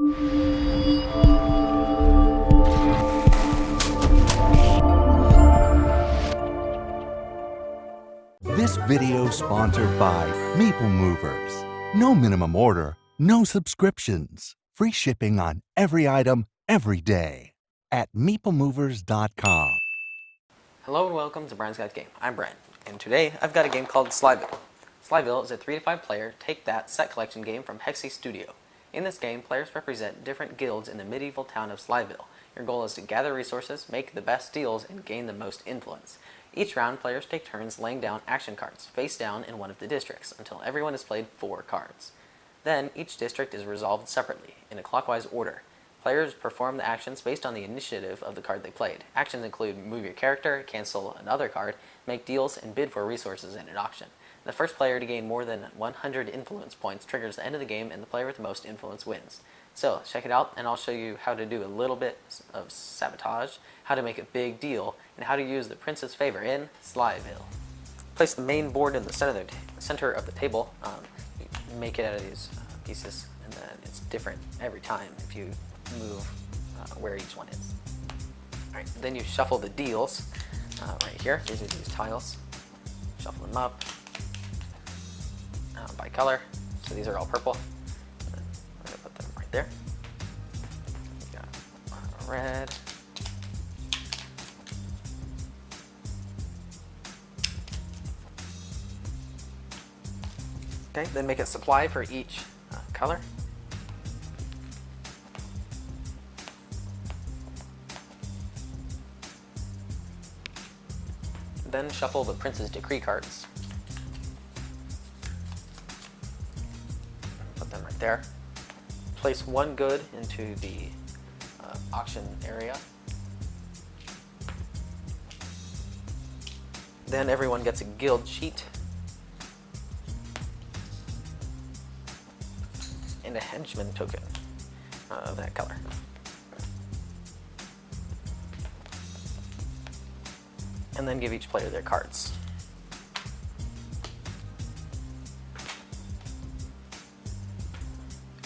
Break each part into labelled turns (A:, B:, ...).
A: This video sponsored by Meeple Movers. No minimum order, no subscriptions. Free shipping on every item, every day. At meeplemovers.com.
B: Hello and welcome to Brian's Guide Game. I'm Brian, and today I've got a game called Slyville. Slyville is a 3 to 5 player Take That set collection game from Hexy Studio. In this game, players represent different guilds in the medieval town of Slyville. Your goal is to gather resources, make the best deals, and gain the most influence. Each round, players take turns laying down action cards, face down in one of the districts, until everyone has played 4 cards. Then, each district is resolved separately, in a clockwise order. Players perform the actions based on the initiative of the card they played. Actions include move your character, cancel another card, make deals, and bid for resources in an auction. The first player to gain more than 100 influence points triggers the end of the game, and the player with the most influence wins. So, check it out, and I'll show you how to do a little bit of sabotage, how to make a big deal, and how to use the Prince's Favor in Slyville. Place the main board in the center of the table. You make it out of these pieces, and then it's different every time if you move where each one is. Alright, then you shuffle the deals right here. These are these tiles. Shuffle them up by color. So these are all purple. And then we're going to put them right there. We got red. Okay, then make a supply for each color. Then shuffle the Prince's Decree cards. Put them right there. Place one good into the auction area. Then everyone gets a guild sheet and a henchman token of that color. And then give each player their cards.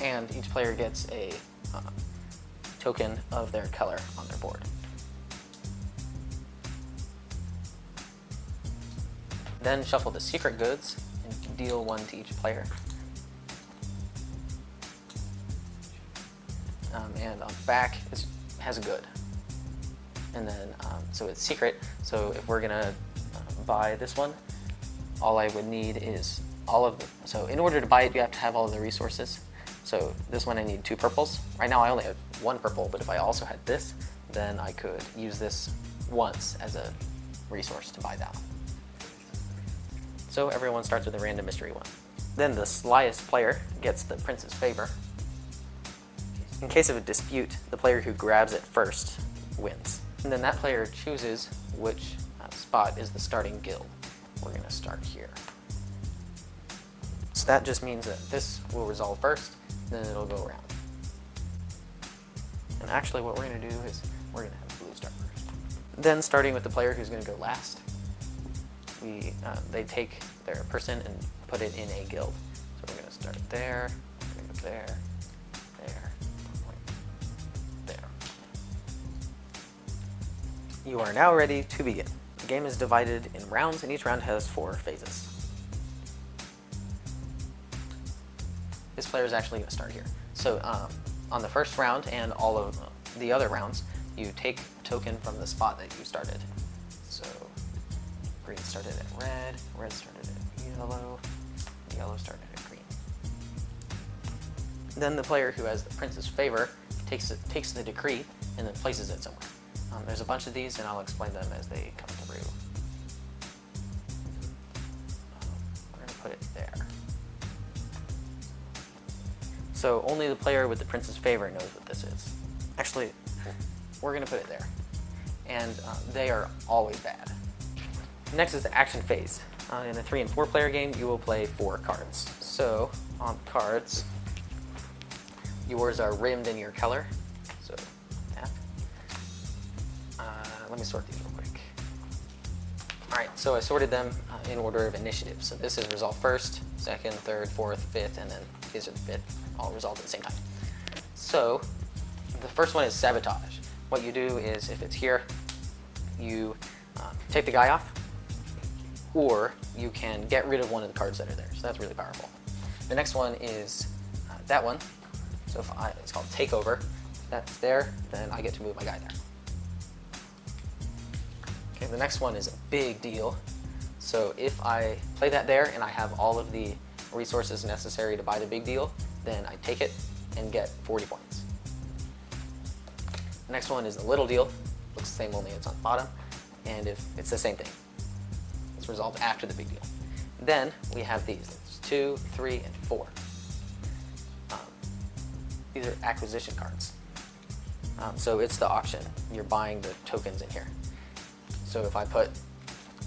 B: And each player gets a token of their color on their board. Then shuffle the secret goods and deal one to each player. And on the back it has a good. And then, so it's secret, so if we're gonna buy this one, all I would need is all of them. So in order to buy it, you have to have all of the resources. So this one I need 2 purples. Right now I only have 1 purple, but if I also had this, then I could use this once as a resource to buy that one. So everyone starts with a random mystery one. Then the slyest player gets the Prince's Favor. In case of a dispute, the player who grabs it first wins. And then that player chooses which spot is the starting guild. We're going to start here. So that just means that this will resolve first, then it'll go around. And actually what we're going to do is we're going to have blue start first. Then starting with the player who's going to go last, they take their person and put it in a guild. So we're going to start there, we're going to go there, there. You are now ready to begin. The game is divided in rounds, and each round has 4 phases. This player is actually going to start here. So on the first round and all of the other rounds, you take a token from the spot that you started. So green started at red, red started at yellow, yellow started at green. Then the player who has the Prince's Favor takes the decree and then places it somewhere. There's a bunch of these, and I'll explain them as they come through. We're going to put it there. So only the player with the Prince's Favor knows what this is. Actually, we're going to put it there. And they are always bad. Next is the action phase. In a 3 and 4 player game, you will play 4 cards. So on cards, yours are rimmed in your color. So that. Let me sort these real quick. Alright, so I sorted them in order of initiative. So this is resolved first, second, third, fourth, fifth, and then these are the fifth, all resolved at the same time. So the first one is sabotage. What you do is, if it's here, you take the guy off, or you can get rid of one of the cards that are there. So that's really powerful. The next one is that one. So if it's called takeover. If that's there, then I get to move my guy there. Okay, the next one is a big deal. So if I play that there and I have all of the resources necessary to buy the big deal, then I take it and get 40 points. The next one is the little deal. Looks the same, only it's on the bottom. And if it's the same thing. It's resolved after the big deal. Then we have these. There's 2, 3, and 4. These are acquisition cards. So it's the auction. You're buying the tokens in here. So if I put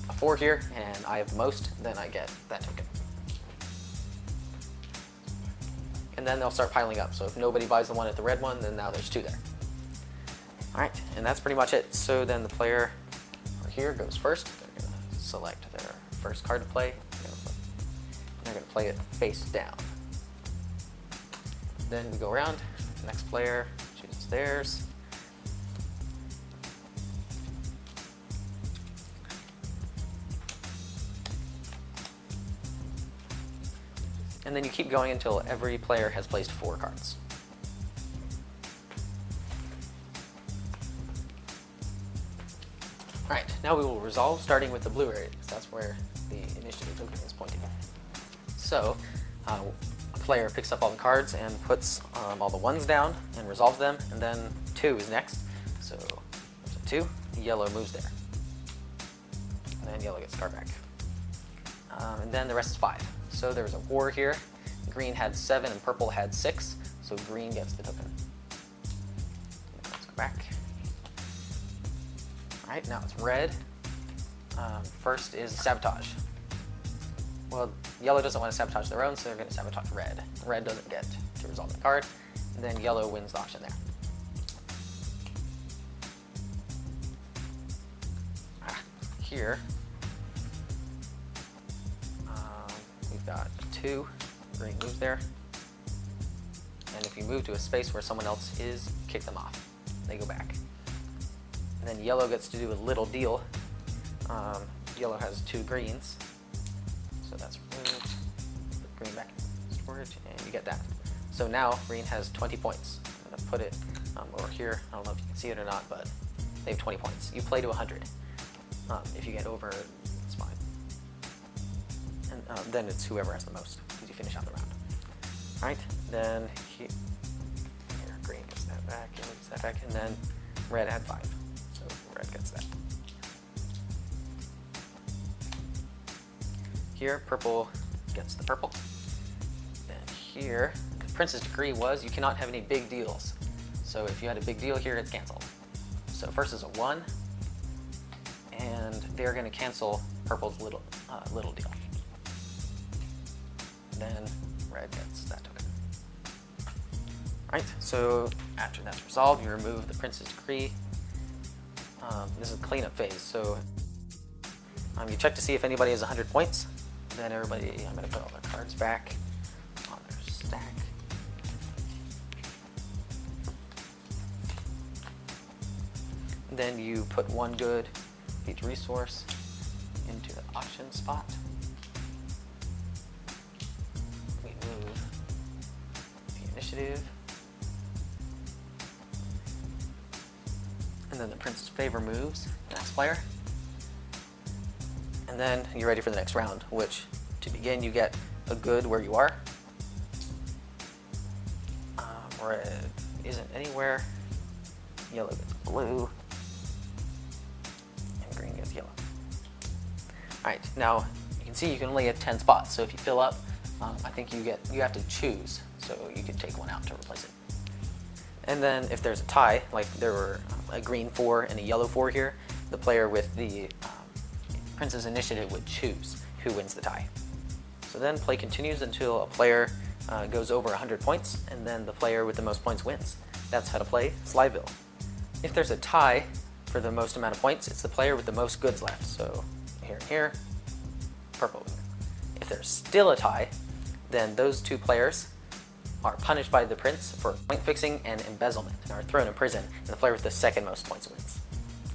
B: a 4 here and I have the most, then I get that token. And then they'll start piling up. So if nobody buys the one at the red one, then now there's 2 there. All right, and that's pretty much it. So then the player over here goes first. They're going to select their first card to play. They're going to play it face down. Then we go around. The next player chooses theirs. And then you keep going until every player has placed 4 cards. Alright, now we will resolve starting with the blue area, because that's where the initiative token is pointing. So, a player picks up all the cards and puts all the ones down and resolves them, and then 2 is next. So, there's a 2, yellow moves there. And then yellow gets card back. And then the rest is 5. So there was a war here. Green had 7 and purple had 6, so green gets the token. Let's go back. Alright, now it's red. First is sabotage. Well, yellow doesn't want to sabotage their own, so they're going to sabotage red. Red doesn't get to resolve the card, and then yellow wins the auction there. Here, we've got 2, green moves there, and if you move to a space where someone else is, kick them off. They go back. And then yellow gets to do a little deal. Yellow has 2 greens, so that's removed. Put green back in storage, and you get that. So now green has 20 points. I'm going to put it over here. I don't know if you can see it or not, but they have 20 points. You play to 100. If you get over, it's fine. And then it's whoever has the most, because you finish out the round. Alright, then here, green gets that back, yellow gets that back, and then red had 5. So red gets that. Here, purple gets the purple. Then here, the Prince's decree was you cannot have any big deals. So if you had a big deal here, it's canceled. So first is a 1. And they're going to cancel purple's little deal. Then red gets that token. Alright, so after that's resolved, you remove the Prince's Decree. This is the cleanup phase, so you check to see if anybody has 100 points. Then everybody, I'm going to put all their cards back on their stack. Then you put 1 good each resource into the auction spot. We move the initiative. And then the Prince's Favor moves the next player. And then you're ready for the next round, which to begin you get a good where you are. Red isn't anywhere. Yellow gets blue. Green gets yellow. Alright, now you can see you can only get 10 spots, so if you fill up, I think you have to choose, so you can take one out to replace it. And then if there's a tie, like there were a green 4 and a yellow 4 here, the player with the Prince's Initiative would choose who wins the tie. So then play continues until a player goes over 100 points, and then the player with the most points wins. That's how to play Slyville. If there's a tie for the most amount of points, it's the player with the most goods left. So here and here, purple. If there's still a tie, then those 2 players are punished by the prince for point fixing and embezzlement, and are thrown in prison, and the player with the second most points wins.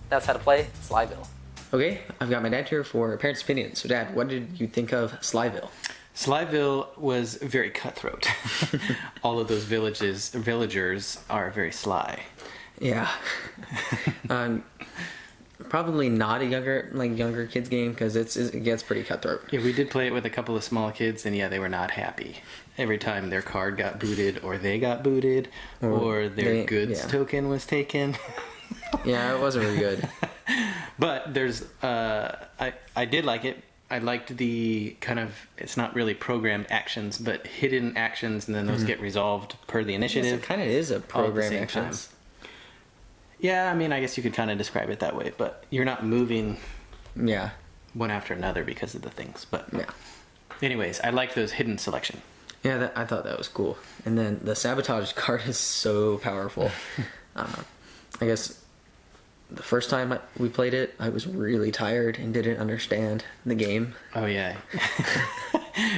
B: That's how to play Slyville. Okay, I've got my dad here for parents' opinion. So Dad, what did you think of Slyville?
C: Slyville was very cutthroat. All of those villagers are very sly.
B: Yeah. Probably not a younger kids game because it gets pretty cutthroat.
C: Yeah, we did play it with a couple of small kids, and yeah, they were not happy. Every time their card got booted, or they got booted, or their goods token was taken.
B: Yeah, it wasn't really good.
C: But there's, I did like it. I liked the kind of, it's not really programmed actions, but hidden actions, and then those get resolved per the initiative.
B: Yes, it kind of is a programmed actions.
C: Yeah, I mean, I guess you could kind of describe it that way, but you're not moving one after another because of the things. But anyways, I like those hidden selection.
B: Yeah, I thought that was cool. And then the sabotage card is so powerful. I guess the first time we played it, I was really tired and didn't understand the game.
C: Oh, yeah.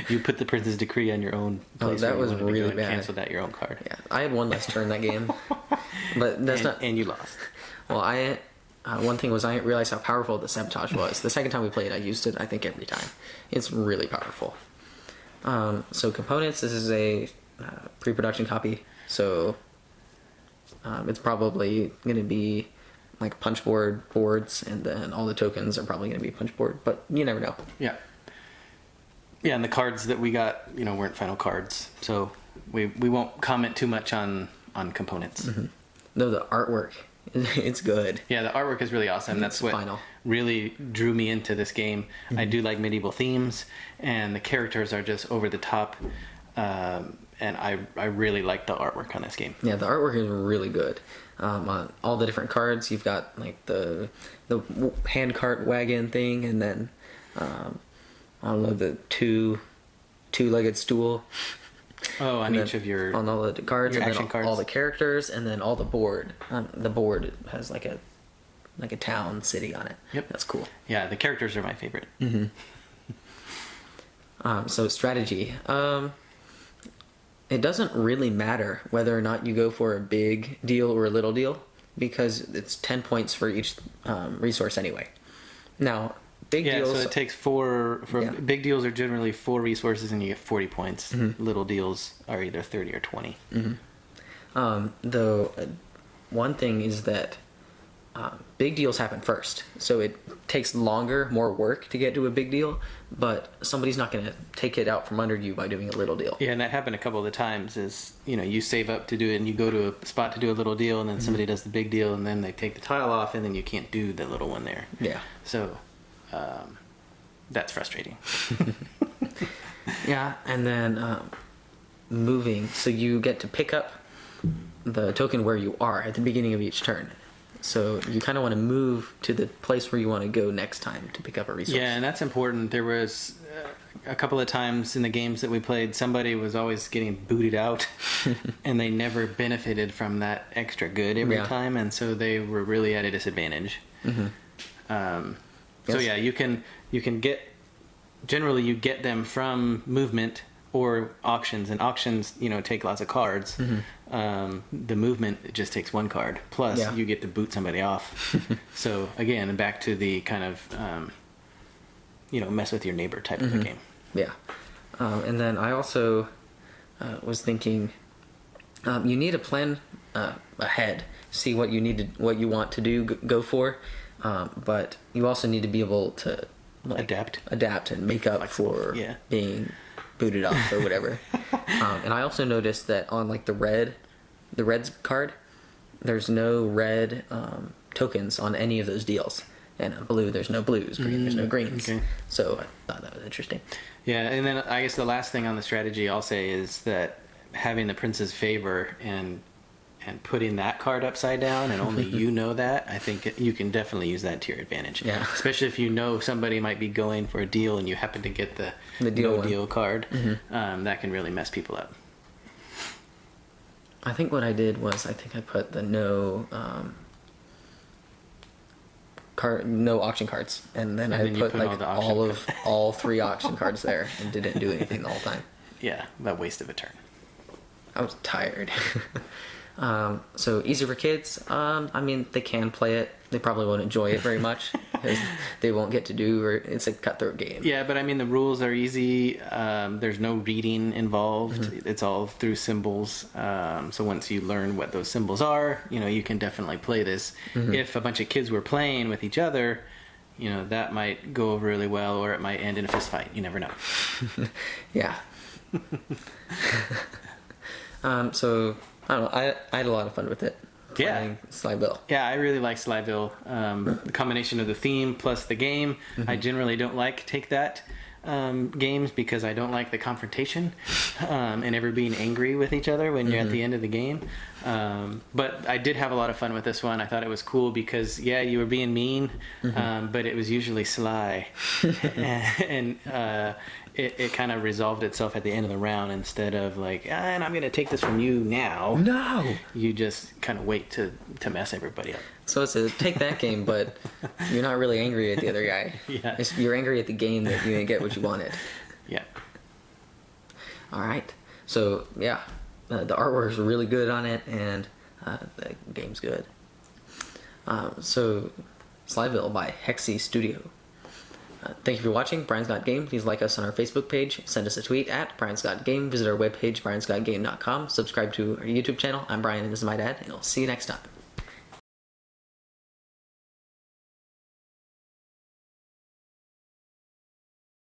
C: You put the Prince's Decree on your own place.
B: Oh, that was really bad.
C: Canceled out your own card.
B: Yeah, I had one less turn that game. But that's
C: and you lost.
B: Well, one thing was I didn't realize how powerful the sabotage was. The second time we played, I used it, I think, every time. It's really powerful. So components, this is a pre-production copy. So it's probably going to be like punch boards, and then all the tokens are probably going to be punch board, but you never know.
C: Yeah. Yeah, and the cards that we got, weren't final cards. So we won't comment too much on components.
B: Mm-hmm. No, the artwork, it's good.
C: Yeah, the artwork is really awesome. That's what really drew me into this game. Mm-hmm. I do like medieval themes, and the characters are just over the top. And I really like the artwork on this game.
B: Yeah, the artwork is really good. On all the different cards, you've got like the hand cart wagon thing, and then I don't know, the two-legged stool.
C: Oh, on each of your
B: on all the cards, and then
C: cards.
B: All the characters, and then all the board. The board has like a town city on it.
C: Yep,
B: that's cool.
C: Yeah, the characters are my favorite.
B: Mm-hmm. So strategy. It doesn't really matter whether or not you go for a big deal or a little deal, because it's 10 points for each resource anyway. Now, big deals...
C: Yeah, so it takes big deals are generally 4 resources and you get 40 points. Mm-hmm. Little deals are either 30 or 20.
B: Mm-hmm. Though, one thing is that big deals happen first. So it takes longer, more work to get to a big deal, but somebody's not going to take it out from under you by doing a little deal.
C: Yeah, and that happened a couple of times is, you save up to do it and you go to a spot to do a little deal, and then somebody does the big deal, and then they take the tile off, and then you can't do the little one there.
B: Yeah.
C: So that's frustrating.
B: Yeah, and then moving. So you get to pick up the token where you are at the beginning of each turn. So you kind of want to move to the place where you want to go next time to pick up a resource.
C: Yeah, and that's important. There was a couple of times in the games that we played, somebody was always getting booted out, and they never benefited from that extra good every time, and so they were really at a disadvantage. Mm-hmm. So yeah, you can get, generally you get them from movement or auctions, and auctions, take lots of cards. Mm-hmm. The movement, it just takes 1 card. Plus, you get to boot somebody off. So again, back to the kind of, mess with your neighbor type of a game.
B: Yeah. And then I also was thinking, you need to plan ahead, see what you want to do, go for, but you also need to be able to adapt and make up for being booted off or whatever. And I also noticed that on like the red's card, there's no red tokens on any of those deals, and blue, there's no blues, green, there's no greens. Okay. So I thought that was interesting.
C: Yeah, and then I guess the last thing on the strategy I'll say is that having the Prince's Favor and putting that card upside down, and only you know that, I think you can definitely use that to your advantage. Yeah. Especially if you know somebody might be going for a deal and you happen to get the deal card, that can really mess people up.
B: I think what I did was I put the no auction cards, and then I put like all 3 auction cards there and didn't do anything the whole time.
C: Yeah, a waste of a turn.
B: I was tired. So easy for kids. I mean, they can play it. They probably won't enjoy it very much because they won't get to do, or it's a cutthroat game.
C: Yeah, but I mean, the rules are easy. There's no reading involved.
B: Mm-hmm.
C: It's all through symbols. So once you learn what those symbols are, you can definitely play this.
B: Mm-hmm.
C: If a bunch of kids were playing with each other, that might go over really well, or it might end in a fist fight. You never know.
B: Yeah. So I don't know. I had a lot of fun with it.
C: Yeah.
B: Playing Slyville.
C: Yeah, I really like Slyville. The combination of the theme plus the game. I generally don't like Take That games because I don't like the confrontation and ever being angry with each other when you're at the end of the game. But I did have a lot of fun with this one. I thought it was cool because, you were being mean, but it was usually sly. And it kind of resolved itself at the end of the round instead of like, and I'm going to take this from you now.
B: No!
C: You just kind of wait to mess everybody up.
B: So it's a take that game, but you're not really angry at the other guy.
C: Yeah.
B: You're angry at the game that you didn't get what you wanted.
C: Yeah.
B: All right. So, yeah. The artwork's really good on it, and the game's good. So, Slyville by Hexy Studio. Thank you for watching Brian's Got Game. Please like us on our Facebook page. Send us a tweet at Brian's Got Game. Visit our webpage, briansgotgame.com. Subscribe to our YouTube channel. I'm Brian, and this is my dad, and I'll see you next time.